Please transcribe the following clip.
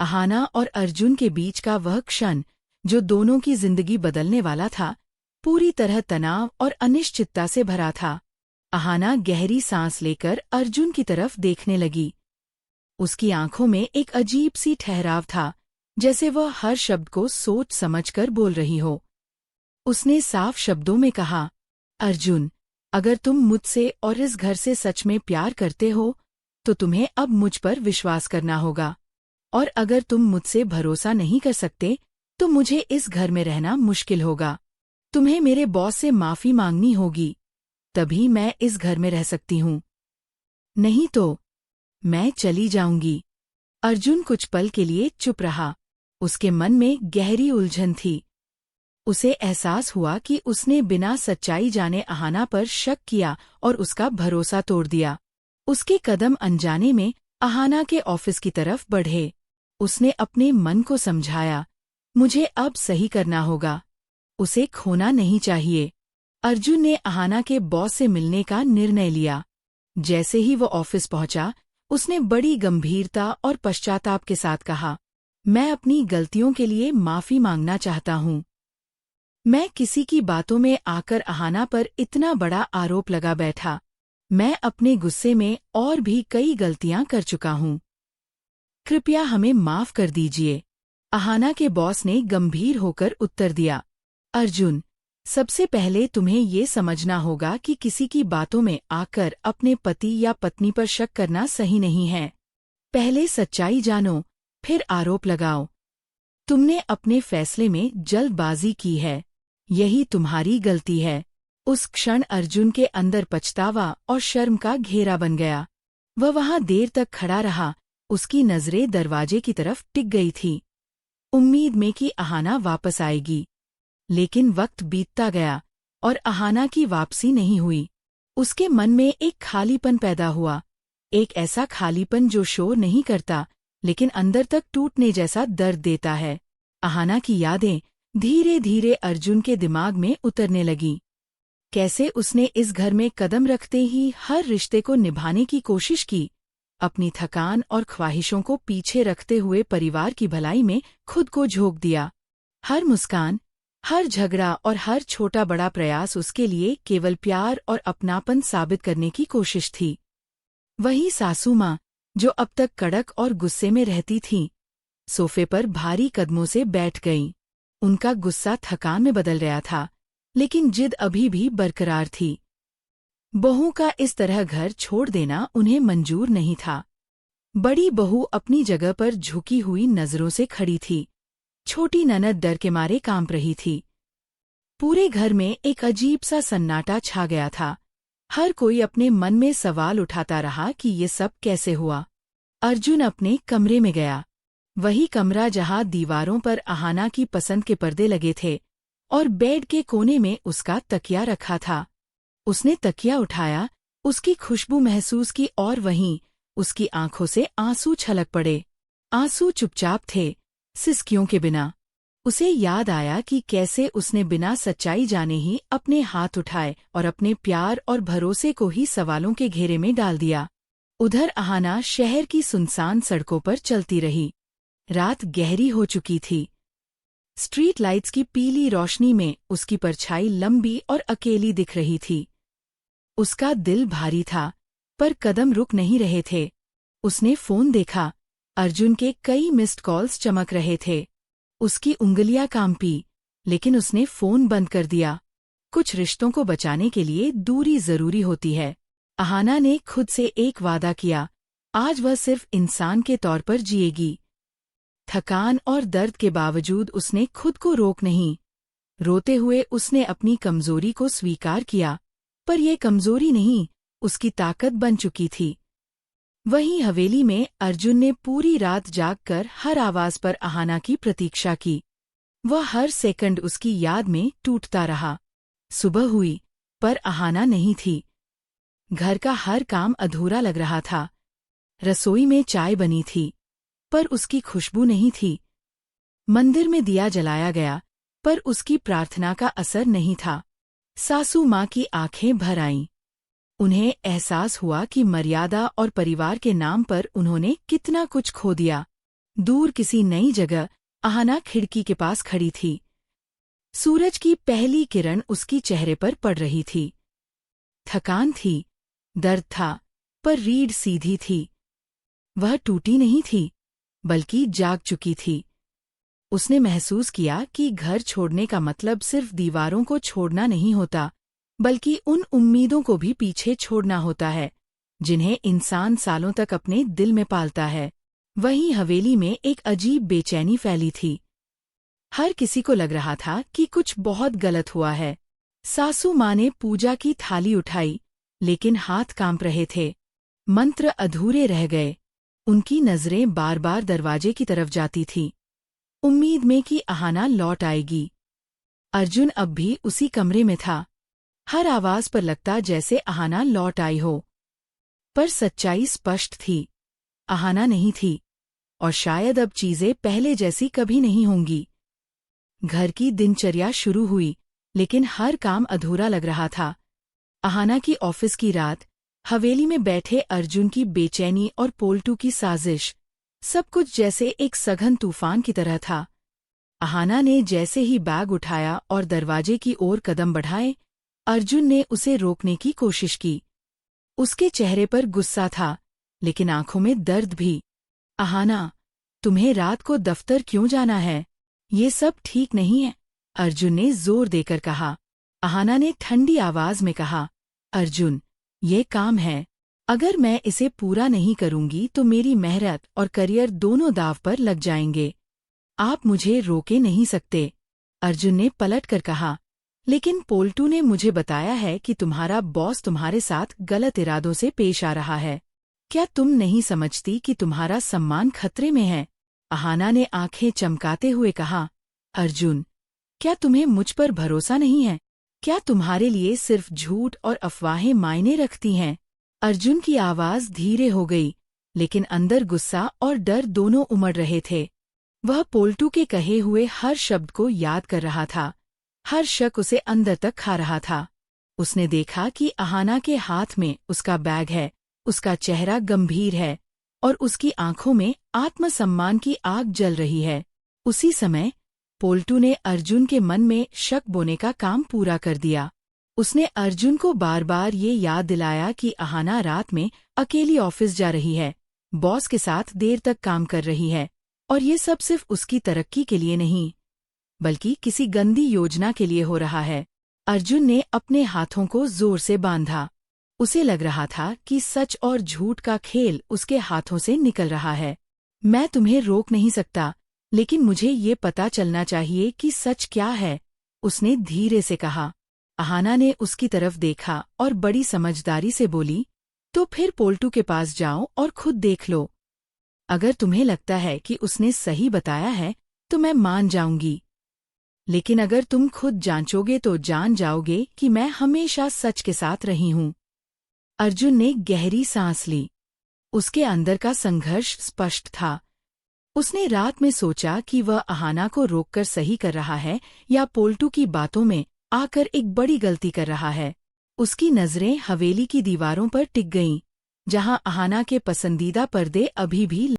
अहाना और अर्जुन के बीच का वह क्षण जो दोनों की जिंदगी बदलने वाला था, पूरी तरह तनाव और अनिश्चितता से भरा था। अहाना गहरी सांस लेकर अर्जुन की तरफ देखने लगी। उसकी आंखों में एक अजीब सी ठहराव था, जैसे वह हर शब्द को सोच समझकर बोल रही हो। उसने साफ शब्दों में कहा, अर्जुन, अगर तुम मुझसे और इस घर से सच में प्यार करते हो, तो तुम्हें अब मुझ पर विश्वास करना होगा। और अगर तुम मुझसे भरोसा नहीं कर सकते, तो मुझे इस घर में रहना मुश्किल होगा। तुम्हें मेरे बॉस से माफी मांगनी होगी, तभी मैं इस घर में रह सकती हूँ। नहीं तो मैं चली जाऊंगी। अर्जुन कुछ पल के लिए चुप रहा। उसके मन में गहरी उलझन थी। उसे एहसास हुआ कि उसने बिना सच्चाई जाने अहाना पर शक किया और उसका भरोसा तोड़ दिया। उसके कदम अनजाने में अहाना के ऑफिस की तरफ बढ़े। उसने अपने मन को समझाया, मुझे अब सही करना होगा। उसे खोना नहीं चाहिए। अर्जुन ने अहाना के बॉस से मिलने का निर्णय लिया। जैसे ही वो ऑफिस पहुंचा, उसने बड़ी गंभीरता और पश्चाताप के साथ कहा, मैं अपनी गलतियों के लिए माफी मांगना चाहता हूँ। मैं किसी की बातों में आकर अहाना पर इतना बड़ा आरोप लगा बैठा। मैं अपने गुस्से में और भी कई गलतियां कर चुका हूँ। कृपया हमें माफ कर दीजिए। अहाना के बॉस ने गंभीर होकर उत्तर दिया, अर्जुन, सबसे पहले तुम्हें ये समझना होगा कि किसी की बातों में आकर अपने पति या पत्नी पर शक करना सही नहीं है। पहले सच्चाई जानो, फिर आरोप लगाओ। तुमने अपने फैसले में जल्दबाजी की है। यही तुम्हारी गलती है। उस क्षण अर्जुन के अंदर पछतावा और शर्म का घेरा बन गया। वह वहां देर तक खड़ा रहा, उसकी नजरें दरवाजे की तरफ टिक गई थी, उम्मीद में कि अहाना वापस आएगी। लेकिन वक्त बीतता गया और अहाना की वापसी नहीं हुई। उसके मन में एक खालीपन पैदा हुआ, एक ऐसा खालीपन जो शोर नहीं करता, लेकिन अंदर तक टूटने जैसा दर्द देता है। अहाना की यादें धीरे धीरे अर्जुन के दिमाग में उतरने लगीं। कैसे उसने इस घर में कदम रखते ही हर रिश्ते को निभाने की कोशिश की, अपनी थकान और ख्वाहिशों को पीछे रखते हुए परिवार की भलाई में खुद को झोंक दिया। हर मुस्कान, हर झगड़ा और हर छोटा बड़ा प्रयास उसके लिए केवल प्यार और अपनापन साबित करने की कोशिश थी। वही सासू माँ, जो अब तक कड़क और गुस्से में रहती थीं, सोफे पर भारी कदमों से बैठ गईं। उनका गुस्सा थकान में बदल रहा था, लेकिन जिद अभी भी बरकरार थी। बहू का इस तरह घर छोड़ देना उन्हें मंजूर नहीं था। बड़ी बहू अपनी जगह पर झुकी हुई नजरों से खड़ी थी। छोटी ननद डर के मारे कांप रही थी। पूरे घर में एक अजीब सा सन्नाटा छा गया था। हर कोई अपने मन में सवाल उठाता रहा कि ये सब कैसे हुआ। अर्जुन अपने कमरे में गया। वही कमरा जहां दीवारों पर अहाना की पसंद के पर्दे लगे थे और बेड के कोने में उसका तकिया रखा था। उसने तकिया उठाया, उसकी खुशबू महसूस की और वहीं उसकी आंखों से आंसू छलक पड़े। आंसू चुपचाप थे, सिसकियों के बिना। उसे याद आया कि कैसे उसने बिना सच्चाई जाने ही अपने हाथ उठाए और अपने प्यार और भरोसे को ही सवालों के घेरे में डाल दिया। उधर अहाना शहर की सुनसान सड़कों पर चलती रही। रात गहरी हो चुकी थी। स्ट्रीट लाइट्स की पीली रोशनी में उसकी परछाई लंबी और अकेली दिख रही थी। उसका दिल भारी था, पर कदम रुक नहीं रहे थे। उसने फोन देखा। अर्जुन के कई मिस्ड कॉल्स चमक रहे थे। उसकी उंगलियां कांपी, लेकिन उसने फोन बंद कर दिया। कुछ रिश्तों को बचाने के लिए दूरी जरूरी होती है। अहाना ने खुद से एक वादा किया, आज वह सिर्फ इंसान के तौर पर जिएगी। थकान और दर्द के बावजूद उसने खुद को रोक नहीं। रोते हुए उसने अपनी कमजोरी को स्वीकार किया, पर यह कमजोरी नहीं, उसकी ताकत बन चुकी थी। वहीं हवेली में अर्जुन ने पूरी रात जागकर हर आवाज पर अहाना की प्रतीक्षा की। वह हर सेकंड उसकी याद में टूटता रहा। सुबह हुई, पर अहाना नहीं थी। घर का हर काम अधूरा लग रहा था। रसोई में चाय बनी थी, पर उसकी खुशबू नहीं थी। मंदिर में दिया जलाया गया, पर उसकी प्रार्थना का असर नहीं था। सासू माँ की आंखें भर आईं। उन्हें एहसास हुआ कि मर्यादा और परिवार के नाम पर उन्होंने कितना कुछ खो दिया। दूर किसी नई जगह अहाना खिड़की के पास खड़ी थी। सूरज की पहली किरण उसकी चेहरे पर पड़ रही थी। थकान थी, दर्द था, पर रीढ़ सीधी थी। वह टूटी नहीं थी, बल्कि जाग चुकी थी। उसने महसूस किया कि घर छोड़ने का मतलब सिर्फ दीवारों को छोड़ना नहीं होता, बल्कि उन उम्मीदों को भी पीछे छोड़ना होता है, जिन्हें इंसान सालों तक अपने दिल में पालता है। वहीं हवेली में एक अजीब बेचैनी फैली थी। हर किसी को लग रहा था कि कुछ बहुत गलत हुआ है। सासू माँ ने पूजा की थाली उठाई, लेकिन हाथ कांप रहे थे। मंत्र अधूरे रह गए। उनकी नजरें बार बार दरवाजे की तरफ जाती थीं, उम्मीद में कि अहाना लौट आएगी। अर्जुन अब भी उसी कमरे में था। हर आवाज पर लगता जैसे अहाना लौट आई हो। पर सच्चाई स्पष्ट थी, अहाना नहीं थी, और शायद अब चीजें पहले जैसी कभी नहीं होंगी। घर की दिनचर्या शुरू हुई, लेकिन हर काम अधूरा लग रहा था। अहाना की ऑफिस की रात, हवेली में बैठे अर्जुन की बेचैनी और पोल्टू की साजिश, सब कुछ जैसे एक सघन तूफान की तरह था। अहाना ने जैसे ही बैग उठाया और दरवाजे की ओर कदम बढ़ाए, अर्जुन ने उसे रोकने की कोशिश की। उसके चेहरे पर गुस्सा था, लेकिन आंखों में दर्द भी। अहाना, तुम्हें रात को दफ्तर क्यों जाना है? ये सब ठीक नहीं है, अर्जुन ने जोर देकर कहा। अहाना ने ठंडी आवाज में कहा, अर्जुन, ये काम है। अगर मैं इसे पूरा नहीं करूंगी तो मेरी मेहनत और करियर दोनों दांव पर लग जाएंगे। आप मुझे रोके नहीं सकते, अर्जुन ने पलट कर कहा। लेकिन पोल्टू ने मुझे बताया है कि तुम्हारा बॉस तुम्हारे साथ गलत इरादों से पेश आ रहा है। क्या तुम नहीं समझती कि तुम्हारा सम्मान खतरे में है? अहाना ने आंखें चमकाते हुए कहा, अर्जुन, क्या तुम्हें मुझ पर भरोसा नहीं है? क्या तुम्हारे लिए सिर्फ झूठ और अफवाहें मायने रखती हैं? अर्जुन की आवाज धीरे हो गई, लेकिन अंदर गुस्सा और डर दोनों उमड़ रहे थे। वह पोल्टू के कहे हुए हर शब्द को याद कर रहा था। हर शक उसे अंदर तक खा रहा था। उसने देखा कि अहाना के हाथ में उसका बैग है, उसका चेहरा गंभीर है, और उसकी आंखों में आत्मसम्मान की आग जल रही है। उसी समय पोल्टू ने अर्जुन के मन में शक बोने का काम पूरा कर दिया। उसने अर्जुन को बार बार ये याद दिलाया कि अहाना रात में अकेली ऑफिस जा रही है, बॉस के साथ देर तक काम कर रही है, और ये सब सिर्फ उसकी तरक्की के लिए नहीं, बल्कि किसी गंदी योजना के लिए हो रहा है। अर्जुन ने अपने हाथों को जोर से बांधा। उसे लग रहा था कि सच और झूठ का खेल उसके हाथों से निकल रहा है। मैं तुम्हें रोक नहीं सकता, लेकिन मुझे ये पता चलना चाहिए कि सच क्या है, उसने धीरे से कहा। अहाना ने उसकी तरफ देखा और बड़ी समझदारी से बोली, तो फिर पोल्टू के पास जाओ और खुद देख लो। अगर तुम्हें लगता है कि उसने सही बताया है, तो मैं मान जाऊंगी। लेकिन अगर तुम खुद जांचोगे तो जान जाओगे कि मैं हमेशा सच के साथ रही हूं। अर्जुन ने गहरी सांस ली। उसके अंदर का संघर्ष स्पष्ट था। उसने रात में सोचा कि वह अहाना को रोककर सही कर रहा है या पोल्टू की बातों में आकर एक बड़ी गलती कर रहा है। उसकी नजरें हवेली की दीवारों पर टिक गईं, जहां अहाना के पसंदीदा पर्दे अभी भी